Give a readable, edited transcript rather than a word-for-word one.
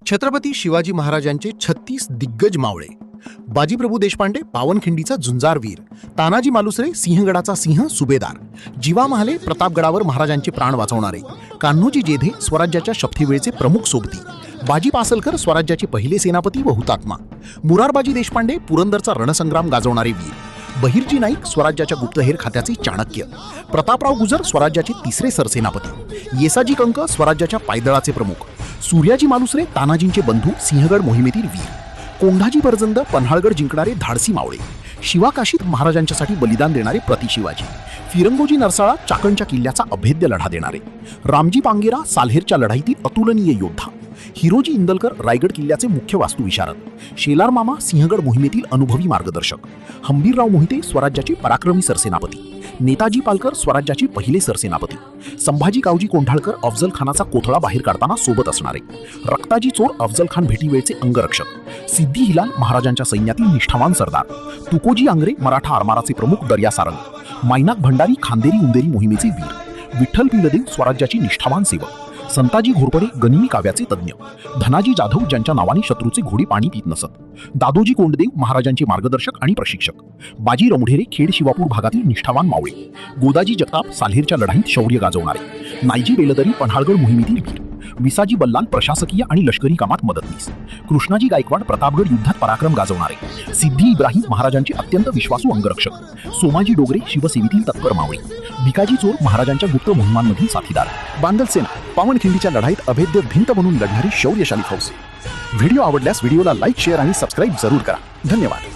छत्रपती शिवाजी महाराजांचे 36 दिग्गज मावळे. बाजीप्रभू देशपांडे पावनखिंडीचा झुंजार वीर, तानाजी मालुसरे सिंहगडाचा सिंह सुभेदार, जीवा महाले प्रतापगडावर महाराजांचे प्राण वाचवणारे, कान्होजी जेधे स्वराज्याच्या शपथीवेळचे प्रमुख सोबती, बाजी पासलकर स्वराज्याचे पहिले सेनापती व हुतात्मा, मुरारबाजी देशपांडे पुरंदरचा रणसंग्राम गाजवणारे वीर, बहिर्जी नाईक स्वराज्याच्या गुप्तहेर खात्याचे चाणक्य, प्रतापराव गुजर स्वराज्याचे तिसरे सरसेनापती, येसाजी कंक स्वराज्याच्या पायदळाचे प्रमुख, सूर्याजी मालुसरे तानाजींचे बंधू सिंहगड मोहिमेतील वीर, कोंढाजी परजंद पन्हाळगड जिंकणारे धाडसी मावळे, शिवाकाशीत महाराजांच्यासाठी बलिदान देणारे प्रतिशिवाजी, फिरंगोजी नरसाळा चाकणच्या किल्ल्याचा अभेद्य लढा देणारे, रामजी पांगेरा साल्हेरच्या लढाईतील अतुलनीय योद्धा, हिरोजी इंदलकर रायगड किल्ल्याचे मुख्य वास्तुविशारद, शेलार मामा सिंहगड मोहिमेतील अनुभवी मार्गदर्शक, हंबीरराव मोहिते स्वराज्याचे पराक्रमी सरसेनापती, नेताजी पालकर स्वराज्याचे पहिले सरसेनापती, संभाजी कावजी कोंढाळकर अफजल खानाचा कोथळा बाहेर काढताना सोबत असणारे, रक्ताजी चोर अफजल खान भेटीवेळचे अंगरक्षक, सिद्धी हिलाल महाराजांच्या सैन्यातील निष्ठावान सरदार, तुकोजी आंग्रे मराठा आरमाराचे प्रमुख दर्या सारंग, मायनाक भंडारी खांदेरी उंदेरी मोहिमेचे वीर, विठ्ठल पिलदेव स्वराज्याची निष्ठावान सेवक, संताजी घोरपडे गनिमी काव्याचे तज्ज्ञ, धनाजी जाधव ज्यांच्या नावाने शत्रूचे घोडे पाणी पित नसत, दादोजी कोंडदेव महाराजांचे मार्गदर्शक आणि प्रशिक्षक, बाजी रमुढेरे खेड शिवापूर भागातील निष्ठावान मावळे, गोदाजी जगताप साल्हेरच्या लढाईत शौर्य गाजवणारे, नाईजी बेलदरी पन्हाळगड मोहिमेतील वीर, विसाजी बल्लाल प्रशासकीय आणि लष्करी कामात मदतनीस, कृष्णाजी गायकवाड प्रतापगड युद्धात पराक्रम गाजवणारे, सिद्धी इब्राहिम महाराजांचे अत्यंत विश्वासू अंगरक्षक, सोमाजी डोगरे शिवसेवेतील तत्पर मावळे, भिकाजी चोर महाराजांच्या गुप्त मोहिमांमधील साथीदार, बांदल सेना पावनखिंडीच्या लढाईत अभेद्य भिंत बनून लढणारी शौर्यशाली फौज. व्हिडिओ आवडल्यास व्हिडिओला लाईक, शेअर आणि सबस्क्राईब जरूर करा. धन्यवाद.